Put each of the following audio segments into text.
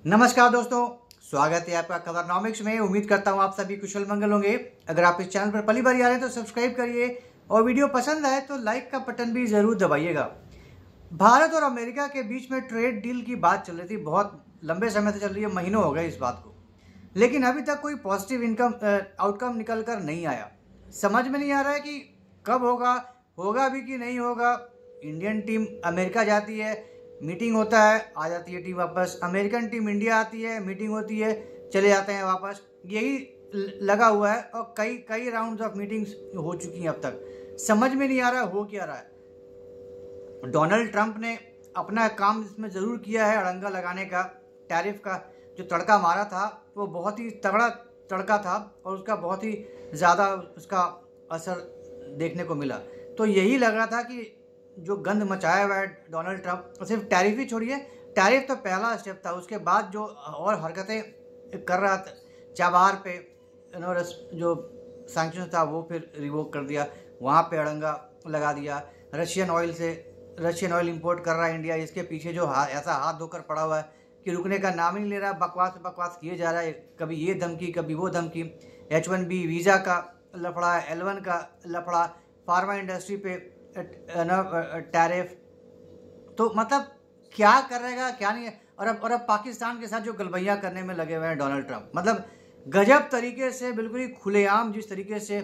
नमस्कार दोस्तों, स्वागत है आपका खबरनॉमिक्स में। उम्मीद करता हूं आप सभी कुशल मंगल होंगे। अगर आप इस चैनल पर पहली बार आ रहे हैं तो सब्सक्राइब करिए और वीडियो पसंद आए तो लाइक का बटन भी जरूर दबाइएगा। भारत और अमेरिका के बीच में ट्रेड डील की बात चल रही थी, बहुत लंबे समय से चल रही है, महीनों हो गए इस बात को, लेकिन अभी तक कोई पॉजिटिव आउटकम निकल कर नहीं आया। समझ में नहीं आ रहा है कि कब होगा भी कि नहीं होगा। इंडियन टीम अमेरिका जाती है, मीटिंग होता है, आ जाती है टीम वापस। अमेरिकन टीम इंडिया आती है, मीटिंग होती है, चले जाते हैं वापस। यही लगा हुआ है और कई राउंड्स ऑफ मीटिंग्स हो चुकी हैं अब तक। समझ में नहीं आ रहा हो क्या रहा है। डोनाल्ड ट्रंप ने अपना काम इसमें ज़रूर किया है, अड़ंगा लगाने का। टैरिफ का जो तड़का मारा था वो बहुत ही तगड़ा तड़का था और उसका बहुत ही ज़्यादा उसका असर देखने को मिला। तो यही लग रहा था कि जो गंद मचाया हुआ है डोनाल्ड ट्रंप, सिर्फ टैरिफ ही छोड़िए, टैरिफ तो पहला स्टेप था, उसके बाद जो और हरकतें कर रहा था चाबार पे, जो सैंक्शन था वो फिर रिवोक कर दिया, वहाँ पे अड़ंगा लगा दिया। रशियन ऑयल इंपोर्ट कर रहा है इंडिया, इसके पीछे जो ऐसा हाथ धोकर पड़ा हुआ है कि रुकने का नाम ही नहीं ले रहा, बकवास किए जा रहा है। कभी ये धमकी कभी वो धमकी, H1B वीज़ा का लफड़ा, L1 का लफड़ा, फार्मा इंडस्ट्री पे टैरिफ। तो मतलब क्या करेगा क्या नहीं है। और अब पाकिस्तान के साथ जो गलबैया करने में लगे हुए हैं डोनाल्ड ट्रंप, मतलब गजब तरीके से, बिल्कुल ही खुलेआम जिस तरीके से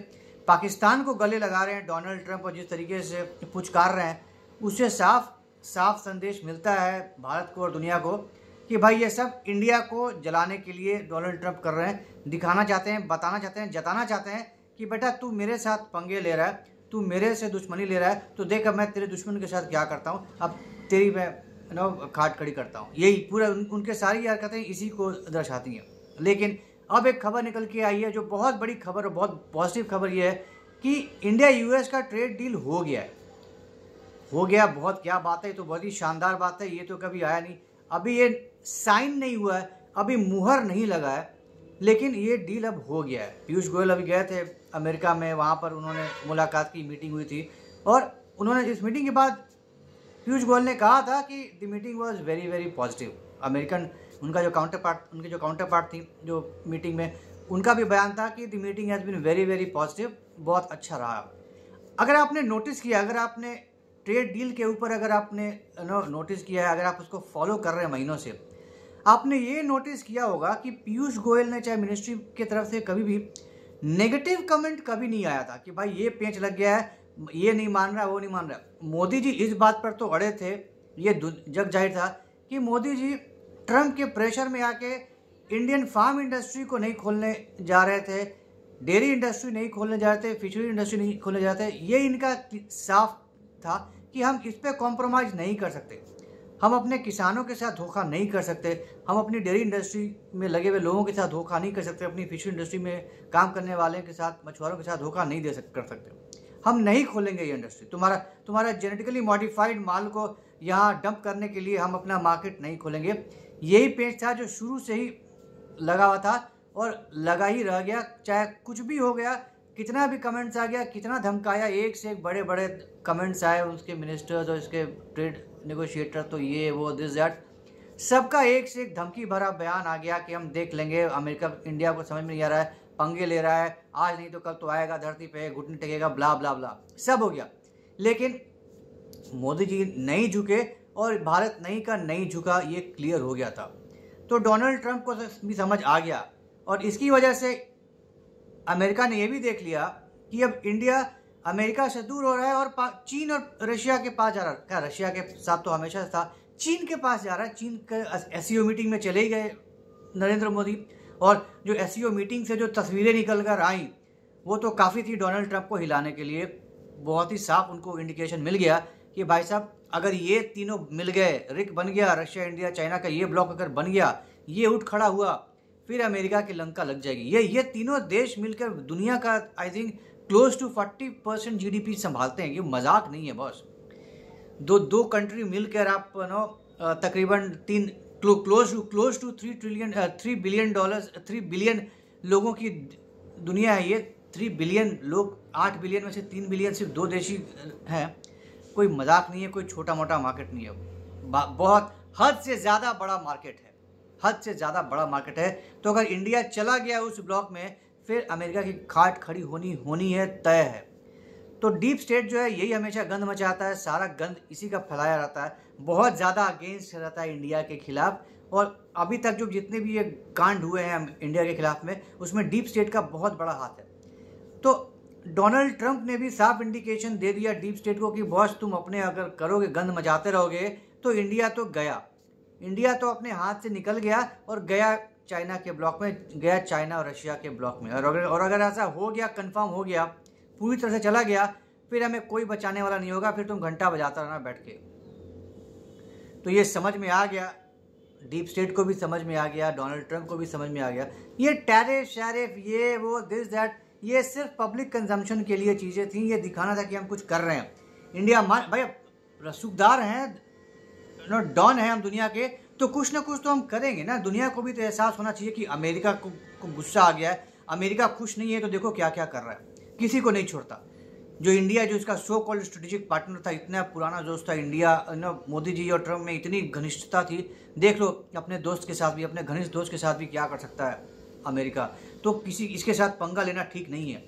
पाकिस्तान को गले लगा रहे हैं डोनाल्ड ट्रंप और जिस तरीके से पुचकार रहे हैं, उससे साफ संदेश मिलता है भारत को और दुनिया को कि भाई ये सब इंडिया को जलाने के लिए डोनाल्ड ट्रंप कर रहे हैं। दिखाना चाहते हैं, बताना चाहते हैं, जताना चाहते हैं कि बेटा तू मेरे साथ पंगे ले रहा है, तू मेरे से दुश्मनी ले रहा है, तो देख अब मैं तेरे दुश्मन के साथ क्या करता हूँ, अब तेरी मैं खाट खड़ी करता हूँ। यही पूरा उनके सारी हरकतें इसी को दर्शाती हैं। लेकिन अब एक खबर निकल के आई है जो बहुत बड़ी खबर और बहुत पॉजिटिव खबर ये है कि इंडिया यूएस का ट्रेड डील हो गया है। हो गया, बहुत क्या बात है, तो बहुत ही शानदार बात है। ये तो कभी आया नहीं, अभी ये साइन नहीं हुआ है, अभी मुहर नहीं लगा है, लेकिन ये डील अब हो गया है। पीयूष गोयल अभी गए थे अमेरिका में, वहाँ पर उन्होंने मुलाकात की, मीटिंग हुई थी और उन्होंने इस मीटिंग के बाद पीयूष गोयल ने कहा था कि the meeting was very very positive. American उनके जो काउंटर पार्ट थी जो मीटिंग में, उनका भी बयान था कि the meeting has been very very positive, बहुत अच्छा रहा। अगर आपने नोटिस किया, अगर आपने ट्रेड डील के ऊपर अगर आपने नोटिस किया है, अगर आप उसको फॉलो कर रहे हैं महीनों से, आपने ये नोटिस किया होगा कि पीयूष गोयल ने चाहे मिनिस्ट्री की तरफ से कभी भी नेगेटिव कमेंट कभी नहीं आया था कि भाई ये पेंच लग गया है, ये नहीं मान रहा, वो नहीं मान रहा। मोदी जी इस बात पर तो अड़े थे, ये जग जाहिर था कि मोदी जी ट्रंप के प्रेशर में आके इंडियन फार्म इंडस्ट्री को नहीं खोलने जा रहे थे, डेयरी इंडस्ट्री नहीं खोलने जा रहे थे, फिशरी इंडस्ट्री नहीं खोलने जा रहे थे। ये इनका साफ था कि हम इस पर कॉम्प्रोमाइज़ नहीं कर सकते, हम अपने किसानों के साथ धोखा नहीं कर सकते, हम अपनी डेयरी इंडस्ट्री में लगे हुए लोगों के साथ धोखा नहीं कर सकते, अपनी फिशरी इंडस्ट्री में काम करने वाले के साथ, मछुआरों के साथ धोखा नहीं कर सकते। हम नहीं खोलेंगे ये इंडस्ट्री, तुम्हारा जेनेटिकली मॉडिफाइड माल को यहाँ डंप करने के लिए हम अपना मार्केट नहीं खोलेंगे। यही पेंच था जो शुरू से ही लगा हुआ था और लगा ही रह गया, चाहे कुछ भी हो गया, कितना भी कमेंट्स आ गया, कितना धमकाया, एक से एक बड़े बड़े कमेंट्स आए उसके मिनिस्टर्स और इसके ट्रेड नेगोशिएटर, तो ये वो दिस दैट, सबका एक से एक धमकी भरा बयान आ गया कि हम देख लेंगे। अमेरिका इंडिया को समझ में नहीं आ रहा है, पंगे ले रहा है, आज नहीं तो कल तो आएगा, धरती पे घुटने टेकेगा, ब्ला ब्ला ब्ला, सब हो गया। लेकिन मोदी जी नहीं झुके और भारत नहीं झुका, ये क्लियर हो गया था। तो डोनाल्ड ट्रंप को भी समझ आ गया और इसकी वजह से अमेरिका ने यह भी देख लिया कि अब इंडिया अमेरिका से दूर हो रहा है और चीन और रशिया के पास जा रहा है। क्या रशिया के साथ तो हमेशा था, चीन के पास जा रहा है। चीन के एससीओ मीटिंग में चले गए नरेंद्र मोदी, और जो एससीओ मीटिंग से जो तस्वीरें निकल कर आई वो तो काफ़ी थी डोनाल्ड ट्रंप को हिलाने के लिए। बहुत ही साफ उनको इंडिकेशन मिल गया कि भाई साहब अगर ये तीनों मिल गए, रिक बन गया, रशिया इंडिया चाइना का ये ब्लॉक अगर बन गया, ये उठ खड़ा हुआ, फिर अमेरिका की लंका लग जाएगी। ये तीनों देश मिलकर दुनिया का I think close to 40% GDP संभालते हैं। ये मजाक नहीं है बॉस। दो कंट्री मिलकर आप तकरीबन क्लोज टू 3 बिलियन लोगों की दुनिया है। ये 3 बिलियन लोग, 8 बिलियन में से 3 बिलियन सिर्फ दो देशी हैं। कोई मजाक नहीं है, कोई छोटा मोटा मार्केट नहीं है, बहुत हद से ज़्यादा बड़ा मार्केट है। हद से ज़्यादा बड़ा मार्केट है। तो अगर इंडिया चला गया उस ब्लॉक में, फिर अमेरिका की खाट खड़ी होनी है, तय है। तो डीप स्टेट जो है यही हमेशा गंद मचाता है, सारा गंद इसी का फैलाया रहता है, बहुत ज़्यादा अगेंस्ट रहता है इंडिया के खिलाफ। और अभी तक जो जितने भी ये कांड हुए हैं इंडिया के खिलाफ में, उसमें डीप स्टेट का बहुत बड़ा हाथ है। तो डोनाल्ड ट्रंप ने भी साफ इंडिकेशन दे दिया डीप स्टेट को कि बॉस तुम अपने अगर करोगे, गंद मचाते रहोगे तो इंडिया तो गया, इंडिया तो अपने हाथ से निकल गया और गया चाइना के ब्लॉक में, गया चाइना और रशिया के ब्लॉक में। और अगर ऐसा हो गया, कंफर्म हो गया, पूरी तरह से चला गया, फिर हमें कोई बचाने वाला नहीं होगा, फिर तुम घंटा बजाता रहना बैठ के। तो ये समझ में आ गया, डीप स्टेट को भी समझ में आ गया, डोनाल्ड ट्रंप को भी समझ में आ गया। ये टैरिफ शैरिफ ये वो दिस दैट, ये सिर्फ पब्लिक कंजम्पशन के लिए चीज़ें थी, ये दिखाना था कि हम कुछ कर रहे हैं। इंडिया भाई रसूखदार हैं, डॉन हैं हम दुनिया के, तो कुछ ना कुछ तो हम करेंगे ना। दुनिया को भी तो एहसास होना चाहिए कि अमेरिका को गुस्सा आ गया है, अमेरिका खुश नहीं है, तो देखो क्या क्या कर रहा है, किसी को नहीं छोड़ता। जो इंडिया, जो इसका सो कॉल्ड स्ट्रेटेजिक पार्टनर था, इतना पुराना दोस्त था इंडिया, मोदी जी और ट्रंप में इतनी घनिष्ठता थी, देख लो अपने दोस्त के साथ भी, अपने घनिष्ठ दोस्त के साथ भी क्या कर सकता है अमेरिका। तो किसी इसके साथ पंगा लेना ठीक नहीं है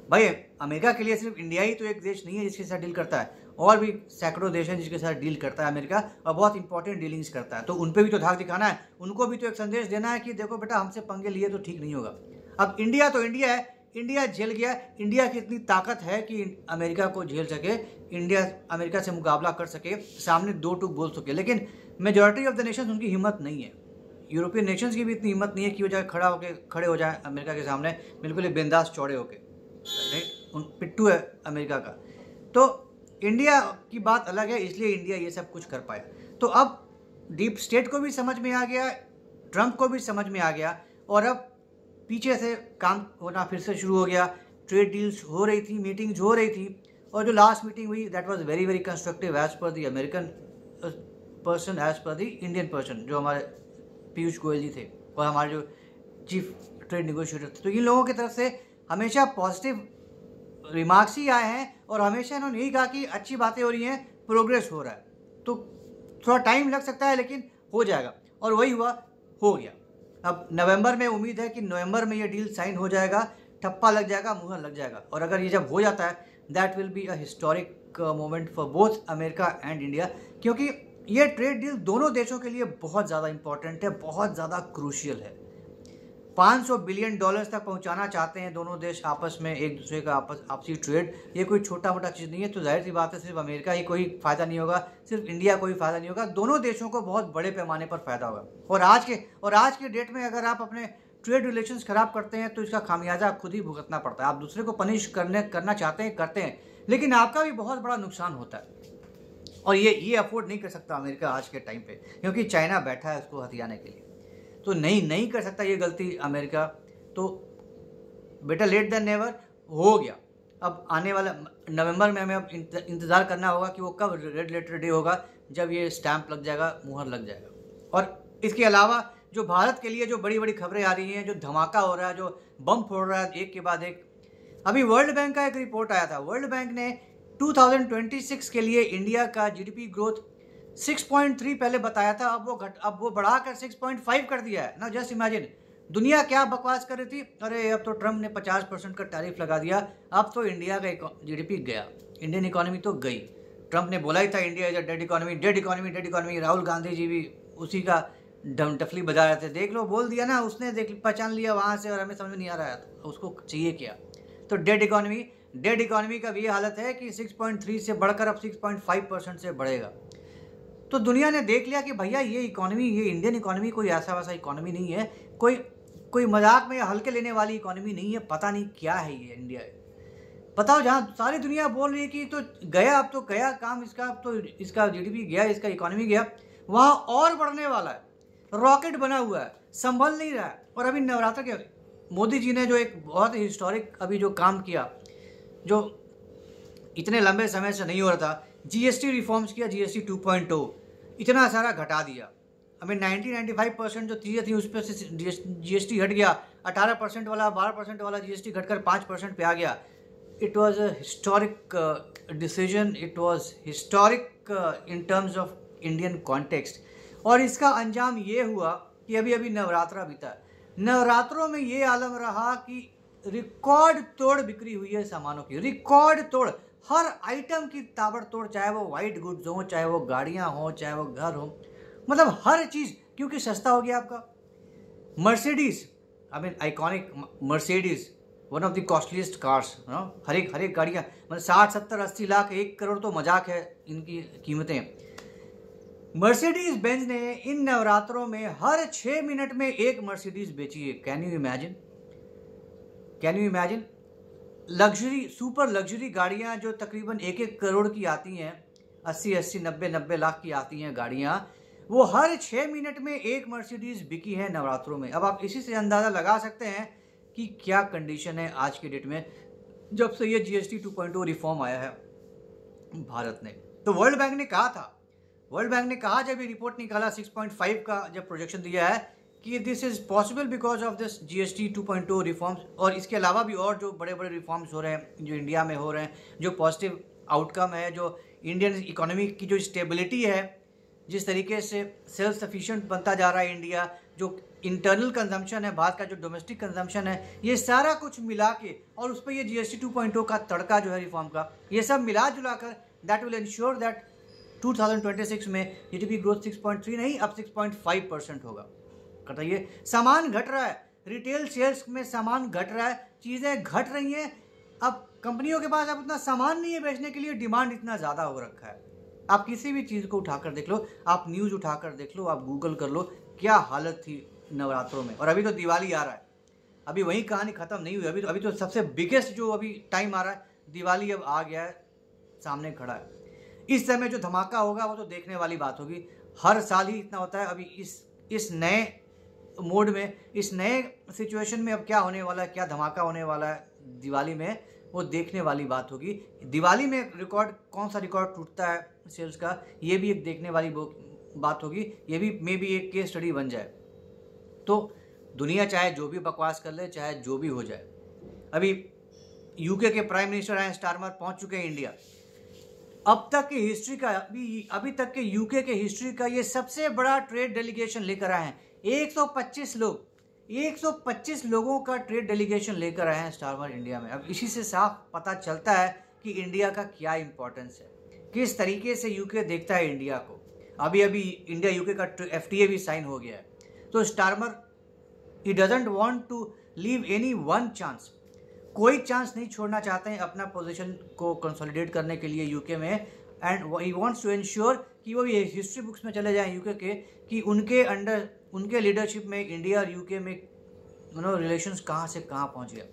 भाई। अमेरिका के लिए सिर्फ इंडिया ही तो एक देश नहीं है जिसके साथ डील करता है, और भी सैकड़ों देश हैं जिसके साथ डील करता है अमेरिका, और बहुत इंपॉर्टेंट डीलिंग्स करता है। तो उन पर भी तो धाक दिखाना है, उनको भी तो एक संदेश देना है कि देखो बेटा हमसे पंगे लिए तो ठीक नहीं होगा। अब इंडिया तो इंडिया है, इंडिया झेल गया, इंडिया की इतनी ताकत है कि अमेरिका को झेल सके, इंडिया अमेरिका से मुकाबला कर सके, सामने दो टूक बोल सके। लेकिन मेजॉरिटी ऑफ द नेशंस उनकी हिम्मत नहीं है, यूरोपियन नेशंस की भी इतनी हिम्मत नहीं है कि वो जाए खड़े हो जाए अमेरिका के सामने बिल्कुल ही बिंदास चौड़े होके, राइट। पिट्टू है अमेरिका का। तो इंडिया की बात अलग है, इसलिए इंडिया ये सब कुछ कर पाया। तो अब डीप स्टेट को भी समझ में आ गया, ट्रंप को भी समझ में आ गया, और अब पीछे से काम होना फिर से शुरू हो गया। ट्रेड डील्स हो रही थी, मीटिंग्स हो रही थी, और जो लास्ट मीटिंग हुई that was very very constructive as per the American person, as per the Indian person, जो हमारे पीयूष गोयल जी थे और हमारे जो चीफ ट्रेड नेगोशिएटर थे। तो इन लोगों की तरफ से हमेशा पॉजिटिव रिमार्क्स ही आए हैं, और हमेशा इन्होंने यही कहा कि अच्छी बातें हो रही हैं, प्रोग्रेस हो रहा है। तो थोड़ा टाइम लग सकता है लेकिन हो जाएगा, और वही हुआ, हो गया। अब नवंबर में उम्मीद है कि नवंबर में ये डील साइन हो जाएगा, ठप्पा लग जाएगा, मुहर लग जाएगा। और अगर ये जब हो जाता है that will be a historic moment for both America and India, क्योंकि ये ट्रेड डील दोनों देशों के लिए बहुत ज़्यादा इंपॉर्टेंट है, बहुत ज़्यादा क्रूशियल है। $500 बिलियन तक पहुंचाना चाहते हैं दोनों देश आपस में, एक दूसरे का आपसी ट्रेड। ये कोई छोटा मोटा चीज़ नहीं है। तो जाहिर सी बात है सिर्फ अमेरिका ही कोई फ़ायदा नहीं होगा, सिर्फ इंडिया को ही फ़ायदा नहीं होगा, दोनों देशों को बहुत बड़े पैमाने पर फ़ायदा होगा। और आज के डेट में अगर आप अपने ट्रेड रिलेशंस ख़राब करते हैं तो इसका खामियाजा खुद ही भुगतना पड़ता है। आप दूसरे को पनिश करना चाहते हैं, करते हैं, लेकिन आपका भी बहुत बड़ा नुकसान होता है। और ये अफोर्ड नहीं कर सकता अमेरिका आज के टाइम पे, क्योंकि चाइना बैठा है उसको हथियाने के लिए। तो नहीं कर सकता ये गलती अमेरिका। तो बेटर लेट देन नेवर, हो गया। अब आने वाला नवंबर में हमें अब इंतज़ार करना होगा कि वो कब रेड लेटर डे होगा, जब ये स्टैंप लग जाएगा, मुहर लग जाएगा। और इसके अलावा जो भारत के लिए जो बड़ी बड़ी खबरें आ रही हैं, जो धमाका हो रहा है, जो बम फोड़ रहा है एक के बाद एक। अभी वर्ल्ड बैंक का एक रिपोर्ट आया था, वर्ल्ड बैंक ने 2026 के लिए इंडिया का जीडीपी ग्रोथ 6.3 पहले बताया था, अब वो बढ़ाकर 6.5 कर दिया है ना। जस्ट इमेजिन, दुनिया क्या बकवास कर रही थी, अरे अब तो ट्रम्प ने 50% का टैरिफ लगा दिया, अब तो इंडिया का जीडीपी गया, इंडियन इकोनॉमी तो गई। ट्रम्प ने बोला ही था India is a dead economy, dead economy, dead economy. Rahul Gandhi ji भी उसी का डफली बजा रहे थे, देख लो बोल दिया ना उसने, पहचान लिया वहाँ से, और हमें समझ में नहीं आ रहा है उसको चाहिए क्या। तो डेड इकोनॉमी का भी ये हालत है कि 6.3 से बढ़कर अब 6.5% से बढ़ेगा। तो दुनिया ने देख लिया कि भैया ये इकोनॉमी, ये इंडियन इकोनॉमी कोई ऐसा वैसा इकोनॉमी नहीं है, कोई मजाक में हल्के लेने वाली इकोनॉमी नहीं है। पता नहीं क्या है ये इंडिया, बताओ। जहाँ सारी दुनिया बोल रही है कि तो गया, अब तो गया काम इसका, अब तो इसका जीडीपी गया, इसका इकोनॉमी गया, वहाँ और बढ़ने वाला है, रॉकेट बना हुआ है, संभल नहीं रहा है। और अभी नवरात्र के मोदी जी ने जो एक बहुत हिस्टोरिक अभी जो काम किया, जो इतने लंबे समय से नहीं हो रहा था, जीएसटी रिफॉर्म्स किया, जीएसटी 2.0 इतना सारा घटा दिया। हमें 90-95% जो चीज़ें थी उस पर से जीएसटी हट गया, 18% वाला 12% वाला जीएसटी घटकर 5% पे आ गया। It was a historic decision, it was historic in terms of Indian context. और इसका अंजाम ये हुआ कि अभी अभी नवरात्रा बीता, नवरात्रों में ये आलम रहा कि रिकॉर्ड तोड़ बिक्री हुई है सामानों की, रिकॉर्ड तोड़, हर आइटम की ताबड़तोड़, चाहे वो वाइट गुड्स हो, चाहे वो गाड़ियां हो, चाहे वो घर हो, मतलब हर चीज, क्योंकि सस्ता हो गया आपका। Mercedes, I mean iconic Mercedes, one of the costliest cars, हर एक गाड़ियां, मतलब 60 70 80 लाख, 1 करोड़ तो मजाक है इनकी कीमतें। मर्सिडीज बेंज ने इन नवरात्रों में हर 6 मिनट में एक मर्सिडीज बेची है। Can you imagine, can you imagine? Luxury, super luxury गाड़ियां जो तकरीबन 1 करोड़ की आती हैं, 80 90 लाख की आती हैं गाड़ियां, वो हर 6 मिनट में एक मर्सिडीज बिकी है नवरात्रों में। अब आप इसी से अंदाजा लगा सकते हैं कि क्या कंडीशन है आज के डेट में, जब से ये GST 2.0 रिफॉर्म आया है भारत ने। तो वर्ल्ड बैंक ने कहा था, वर्ल्ड बैंक ने कहा जब ये रिपोर्ट निकाला 6.5 का जब प्रोजेक्शन दिया है, कि this is possible because of this GST 2.0 reforms, और इसके अलावा भी और जो बड़े बड़े रिफॉर्म्स हो रहे हैं जो इंडिया में हो रहे हैं, जो पॉजिटिव आउटकम है, जो इंडियन इकोनॉमी की जो स्टेबिलिटी है, जिस तरीके से सेल्फ सफिशिएंट बनता जा रहा है इंडिया, जो इंटरनल कंजम्पशन है भारत का, जो डोमेस्टिक कंजम्पशन है, ये सारा कुछ मिला के, और उस पर ये GST 2.0 का तड़का जो है रिफॉर्म का, ये सब मिला जुला कर दैट विल इंश्योर दैट 2026 में GDP ग्रोथ 6.3 नहीं, अब 6.5% होगा। बताइए, सामान घट रहा है, रिटेल सेल्स में सामान घट रहा है, चीज़ें घट रही हैं, अब कंपनियों के पास अब उतना सामान नहीं है बेचने के लिए, डिमांड इतना ज़्यादा हो रखा है। आप किसी भी चीज़ को उठाकर देख लो, आप न्यूज़ उठाकर देख लो, आप गूगल कर लो, क्या हालत थी नवरात्रों में। और अभी तो दिवाली आ रहा है, अभी वही कहानी ख़त्म नहीं हुई, अभी तो सबसे बिगेस्ट जो अभी टाइम आ रहा है, दिवाली अब आ गया है, सामने खड़ा है। इस समय जो धमाका होगा वो तो देखने वाली बात होगी, हर साल ही इतना होता है। अभी इस नए मोड में, इस नए सिचुएशन में अब क्या होने वाला है, क्या धमाका होने वाला है दिवाली में, वो देखने वाली बात होगी। दिवाली में रिकॉर्ड, कौन सा रिकॉर्ड टूटता है सेल्स का, ये भी एक देखने वाली बात होगी, ये भी मे भी एक केस स्टडी बन जाए। तो दुनिया चाहे जो भी बकवास कर ले, चाहे जो भी हो जाए, अभी यूके के प्राइम मिनिस्टर हैं स्टारमर, पहुंच चुके हैं इंडिया। अब तक की हिस्ट्री का, अभी तक के यूके के हिस्ट्री का ये सबसे बड़ा ट्रेड डेलीगेशन लेकर आए हैं। 125 लोग, 125 लोगों का ट्रेड डेलीगेशन लेकर आए हैं स्टारमर इंडिया में। अब इसी से साफ पता चलता है कि इंडिया का क्या इंपॉर्टेंस है, किस तरीके से यूके देखता है इंडिया को। अभी इंडिया यूके का FTA भी साइन हो गया है। तो Starmer, he doesn't want to leave any one chance, कोई चांस नहीं छोड़ना चाहते हैं अपना पोजीशन को कंसोलिडेट करने के लिए यूके में। And he wants to ensure कि वो ये हिस्ट्री बुक्स में चले जाएं यूके के, कि उनके अंडर, उनके लीडरशिप में इंडिया और यूके में रिलेशंस कहाँ से कहाँ पहुँच गया।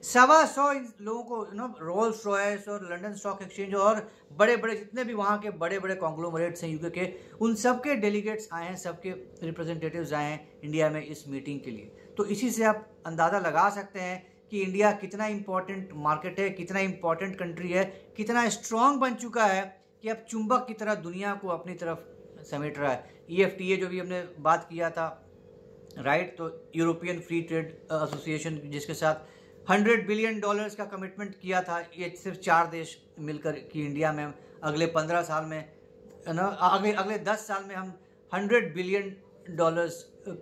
125 लोगों को रोल्स रॉयस और लंदन स्टॉक एक्सचेंज और बड़े बड़े जितने भी वहाँ के बड़े बड़े कॉन्ग्लोमरेट्स हैं यूके के, उन सबके डेलीगेट्स आए हैं, सबके रिप्रेजेंटेटिव्स आए हैं इंडिया में इस मीटिंग के लिए। तो इसी से आप अंदाज़ा लगा सकते हैं कि इंडिया कितना इंपॉर्टेंट मार्केट है, कितना इंपॉर्टेंट कंट्री है, कितना स्ट्रांग बन चुका है कि अब चुंबक की तरह दुनिया को अपनी तरफ समेट रहा है। EFTA जो भी हमने बात किया था, राइट, तो यूरोपियन फ्री ट्रेड एसोसिएशन, जिसके साथ $100 बिलियन का कमिटमेंट किया था, ये सिर्फ 4 देश मिलकर, कि इंडिया में अगले 15 साल में, अगले 10 साल में हम $100 बिलियन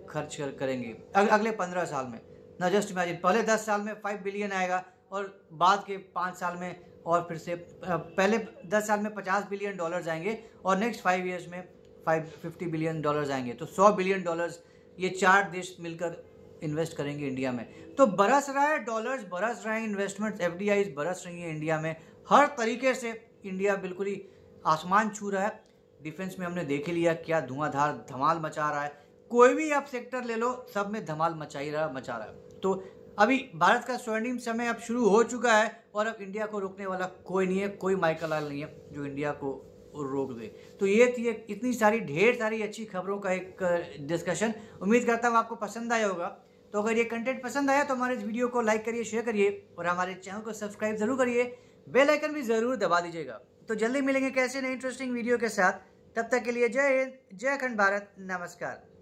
खर्च करेंगे अगले 15 साल में। ना जस्ट इमेजिन, पहले 10 साल में 5 बिलियन आएगा, और बाद के 5 साल में और फिर से, पहले 10 साल में $50 बिलियन आएंगे, और नेक्स्ट 5 ईयर्स में $50 बिलियन आएंगे। तो $100 बिलियन ये 4 देश मिलकर इन्वेस्ट करेंगे इंडिया में। तो बरस रहा है डॉलर्स, बरस रहे हैं इन्वेस्टमेंट्स, FDIs बरस रही हैं इंडिया में। हर तरीके से इंडिया बिल्कुल ही आसमान छू रहा है। डिफेंस में हमने देख ही लिया क्या धुआंधार धमाल मचा रहा है, कोई भी आप सेक्टर ले लो, सब में धमाल मचा रहा है। तो अभी भारत का स्वर्णिम समय अब शुरू हो चुका है, और अब इंडिया को रोकने वाला कोई नहीं है, कोई माइकल आयल नहीं है जो इंडिया को रोक दे। तो ये थी इतनी सारी ढेर सारी अच्छी खबरों का एक डिस्कशन। उम्मीद करता हूँ आपको पसंद आया होगा। तो अगर ये कंटेंट पसंद आया तो हमारे इस वीडियो को लाइक करिए, शेयर करिए, और हमारे चैनल को सब्सक्राइब जरूर करिए, बेल आइकन भी जरूर दबा दीजिएगा। तो जल्दी मिलेंगे कैसे नए इंटरेस्टिंग वीडियो के साथ, तब तक के लिए जय हिंद, जय अखंड भारत, नमस्कार।